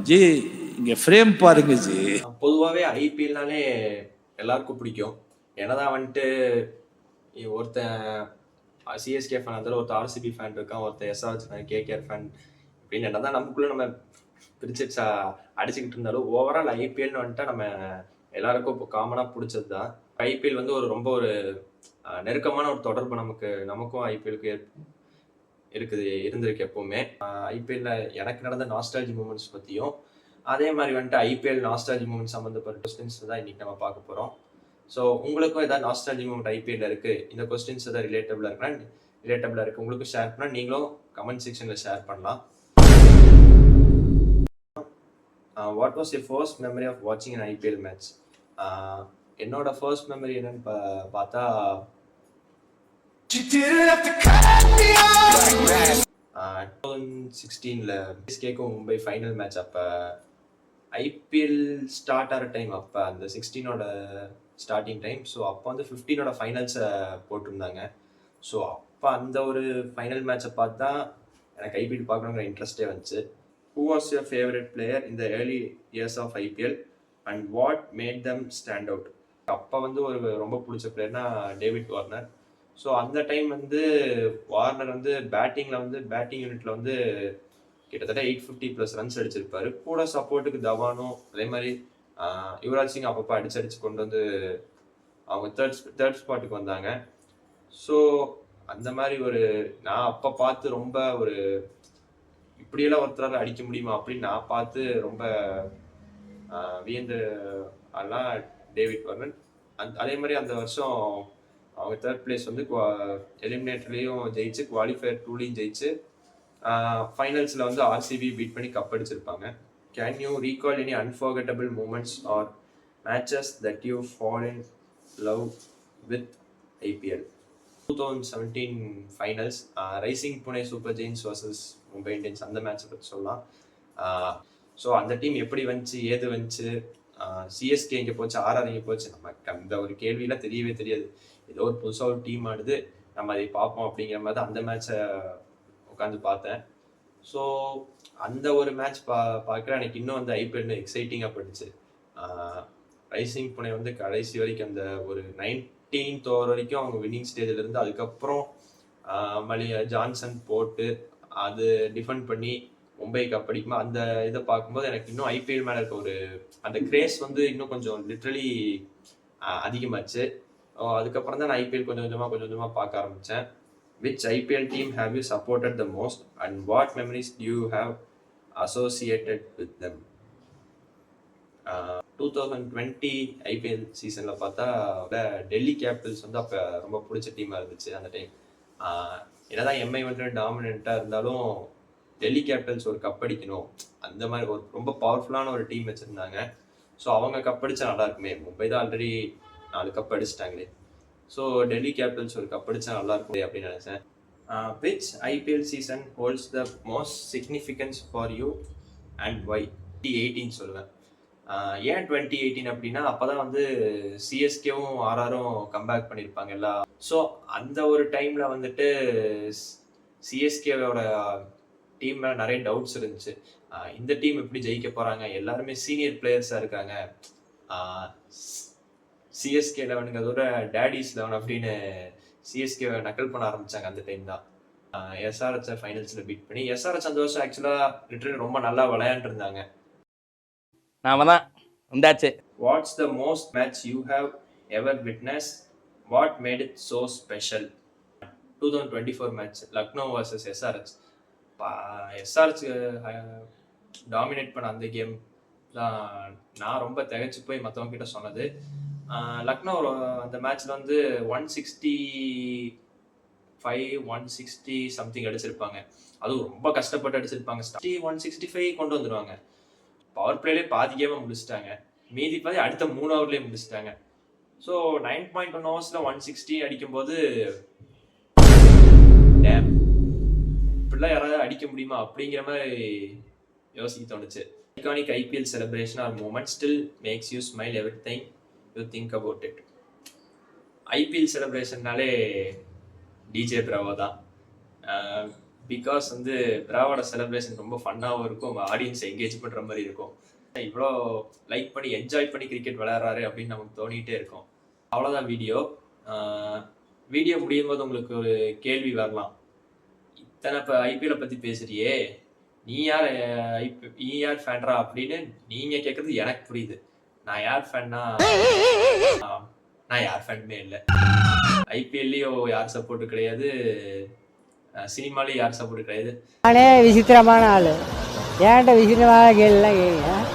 G இங்க frame பாருங்க G. பொதுவாகவே ஐபிஎல்னாலே எல்லாருக்கும் பிடிக்கும். என்னதான் வந்துட்டு ஒருத்தன் சிஎஸ்கே ஃபேன் இருந்தாலும் ஒருத்தர் ஆர்சிபி ஃபேன் இருக்கான், ஒருத்தர் எஸ்ஆர்ஹெச் ஃபேன், கேகேஆர் ஃபேன் அப்படின்னு என்னதான் நமக்குள்ள நம்ம பிரிச்சு அடிச்சுக்கிட்டு இருந்தாலும் ஓவரால் ஐபிஎல்னு வந்துட்டு நம்ம எல்லாருக்கும் இப்போ காமனாக பிடிச்சது தான். ஐபிஎல் வந்து ரொம்ப ஒரு நெருக்கமான ஒரு தொடர்பு நமக்கும் ஐபிஎலுக்கு இருந்திருக்கு எப்பவுமே. ஐபிஎல்ல எனக்கு நடந்த நாஸ்டாலஜி மூமெண்ட்ஸ் பற்றியும் அதே மாதிரி வந்துட்டு ஐபிஎல் நாஸ்டாலஜி மூமெண்ட் சம்மந்தப்பட்ட கொஸ்டின்ஸ் தான் இன்னைக்கு நம்ம பார்க்க போகிறோம். ஸோ உங்களுக்கும் ஏதாவது நாஸ்டாலஜி மூமெண்ட் ஐபிஎல்ல இருக்குது, இந்த கொஸ்டின்ஸ் ஏதாவது ரிலேட்டபிளாக இருக்குது உங்களுக்கு ஷேர் பண்ணால் நீங்களும் கமெண்ட் செக்ஷனில் ஷேர் பண்ணலாம். What was your first memory of வாட்சிங் அன் ஐபிஎல் மேட்ச்? என்னோட ஃபர்ஸ்ட் மெமரி என்னன்னு பார்த்தா 2016 சிஎஸ்கேக்கும் மும்பை ஃபைனல் மேட்ச். அப்போ ஐபிஎல் ஸ்டார்ட் ஆகிற டைம், அப்போ அந்த 16ஓட ஸ்டார்டிங் டைம். ஸோ அப்போ வந்து 15ஓட ஃபைனல்ஸை போட்டிருந்தாங்க. ஸோ அப்போ அந்த ஒரு ஃபைனல் மேட்சை பார்த்தா எனக்கு ஐபிஎல் பார்க்கணுங்கிற இன்ட்ரெஸ்டே வந்துச்சு. Who was your favorite player in the early years of IPL and what made them stand out? அப்போ வந்து ஒரு ரொம்ப பிடிச்ச பிளேயர்னா டேவிட் வார்னர். ஸோ அந்த டைம் வந்து வார்னர் வந்து பேட்டிங் யூனிட்ல வந்து கிட்டத்தட்ட 850+ ரன்ஸ் அடிச்சிருப்பாரு. கூட சப்போர்ட்டுக்கு தவானும் அதே மாதிரி யுவராஜ் சிங் அப்பப்போ அடிச்சு கொண்டு வந்து அவங்க தேர்ட் ஸ்பாட்டுக்கு வந்தாங்க. ஸோ அந்த மாதிரி நான் அப்போ பார்த்து ரொம்ப இப்படியெல்லாம் ஒருத்தரால் அடிக்க முடியுமா அப்படின்னு நான் பார்த்து ரொம்ப வியந்து அதெல்லாம் டேவிட் வார்னர். அதே மாதிரி அந்த வருஷம் அவங்க தேர்ட் பிளேஸ் வந்து எலிமினேட்டர்லேயும் ஜெயிச்சு, குவாலிஃபயர் 2லையும் ஜெயிச்சு, ஃபைனல்ஸில் வந்து ஆர்சிபி பீட் பண்ணி கப் அடிச்சிருப்பாங்க. Can you recall any unforgettable moments or matches that you fall in love with IPL? 2017 finals rising Pune super giants versus Mumbai Indians, அந்த மேட்சை பற்றி சொல்லலாம். ஸோ அந்த டீம் எப்படி வந்துச்சு, ஏது வந்துச்சு, சிஎஸ்கே இங்கே போச்சு, ஆர்ஆர் இங்கே போச்சு, நமக்கு அந்த ஒரு கேள்வியெல்லாம் தெரியவே தெரியாது. ஏதோ ஒரு புதுசாக ஒரு டீம் ஆடுது, நம்ம அதை பார்ப்போம் அப்படிங்கிற மாதிரி தான் அந்த மேட்சை உட்காந்து பார்த்தேன். ஸோ அந்த ஒரு மேட்ச் பார்க்குற எனக்கு இன்னும் வந்து ஐபிஎல் எக்ஸைட்டிங்காக பட்டுச்சு. ரைசிங் புனே வந்து கடைசி வரைக்கும் அந்த ஒரு 19th ஓவர் வரைக்கும் அவங்க வின்னிங் ஸ்டேஜில் இருந்து, அதுக்கப்புறம் ஜான்சன் போட்டு அது டிஃபெண்ட் பண்ணி மும்பை கப் அடிக்குமா, அந்த இதை பார்க்கும்போது எனக்கு இன்னும் ஐபிஎல் மேலே இருக்க அந்த கிரேஸ் வந்து இன்னும் கொஞ்சம் லிட்ரலி அதிகமாச்சு. அதுக்கப்புறம் தான் நான் ஐபிஎல் கொஞ்சம் கொஞ்சமாக பார்க்க ஆரம்பித்தேன். Which IPL team have you supported the most and what memories do you have associated with them? 2020 IPL சீசனில் பார்த்தா டெல்லி கேபிட்டல்ஸ் வந்து அப்போ ரொம்ப பிடிச்ச டீமாக இருந்துச்சு. அந்த டைம் என்னதான் எம்ஐ வந்து டாமினண்ட்டாக இருந்தாலும் டெல்லி கேபிட்டல்ஸ் ஒரு கப் அடிக்கணும், அந்த மாதிரி ரொம்ப பவர்ஃபுல்லான ஒரு டீம் வச்சுருந்தாங்க. ஸோ அவங்க கப் அடித்தா நல்லா இருக்குமே, மும்பை தான் ஆல்ரெடி 4 கப் அடிச்சிட்டாங்களே, ஸோ டெல்லி கேபிட்டல்ஸ் ஒரு கப் அடித்தா நல்லா இருக்கும் அப்படின்னு நினச்சேன். Which IPL season holds the most significance for you and why? 2018 சொல்லுவேன். ஏன் 2018 அப்படின்னா அப்போ தான் வந்து சிஎஸ்கேவும் ஆர்ஆரும் கம்பேக் பண்ணியிருப்பாங்க எல்லாம். ஸோ அந்த ஒரு டைமில் வந்துட்டு சிஎஸ்கேவோட டீம் மேலே நிறைய டவுட்ஸ் இருந்துச்சு. இந்த டீம் எப்படி ஜெயிக்க போகிறாங்க, எல்லாருமே சீனியர் பிளேயர்ஸாக இருக்காங்க, சிஎஸ்கே 11ங்கிறதோட டேடிஸ் 11 அப்படின்னு சிஎஸ்கே நக்கல் பண்ண ஆரம்பிச்சாங்க. அந்த டைம் தான் எஸ்ஆர்ஹெச் ஃபைனல்ஸில் பீட் பண்ணி, எஸ்ஆர்ஹெச் அந்த வருஷம் ஆக்சுவலாக லிட்டரலி ரொம்ப நல்லா விளையாண்டுருந்தாங்க. நாம தான் வந்தாச்சு. What's the most match you have ever witness, what made it so special? 2024 match Lucknow versus SRH. SRH dominate பண்ண அந்த கேம் தான் நான் ரொம்ப திகைச்சு போய் மற்றவங்க கிட்ட சொன்னது. லக்னோ அந்த மேட்ச்சில் வந்து 160 சம்திங் அடிச்சிருப்பாங்க. அதுவும் ரொம்ப கஷ்டப்பட்டு அடிச்சிருப்பாங்க. 165 கொண்டு வந்துடுவாங்க. பவர் பிளேலே பாதி கேமை முடிச்சிட்டாங்க, மீதி பாதி அடுத்த 3 ஓவர்லேயே முடிச்சிட்டாங்க. ஸோ 9.1 ஓவர்ஸில் 160 அடிக்கும்போது டேம், இப்படிலாம் யாராவது அடிக்க முடியுமா அப்படிங்கிற மாதிரி யோசிக்க தோணுச்சு. Iconic IPL celebration or moment still makes you smile every time you think about it? IPL செலிப்ரேஷன்னாலே டிஜே பிராவோ தான். பிகாஸ் வந்து பிராவோட செலிப்ரேஷன் ரொம்ப ஃபன்னாகவும் இருக்கும், உங்கள் ஆடியன்ஸை என்கேஜ் பண்ணுற மாதிரி இருக்கும். இவ்வளோ லைக் பண்ணி என்ஜாய் பண்ணி கிரிக்கெட் விளையாடுறாரு அப்படின்னு நமக்கு தோணிகிட்டே இருக்கும். அவ்வளோதான் வீடியோ. வீடியோ முடியும் போது உங்களுக்கு ஒரு கேள்வி வரலாம், இத்தனை இப்போ ஐபிஎல்லை பற்றி பேசுறியே, நீ யார் ஃபேன்ரா அப்படின்னு நீங்கள் கேட்குறது எனக்கு புரியுது. நான் யார் ஃபேன்னா, நான் யார் ஃபேனுமே இல்லை. ஐபிஎல்லையும் யார் சப்போர்ட்டு கிடையாது, சினிமாலையும் யார் சப்போர்ட்டு கிடையாது. நானே விசித்திரமான ஆள், ஏன்ட்ட விசித்திரமான கேள்விலாம் கேட்குறேன்.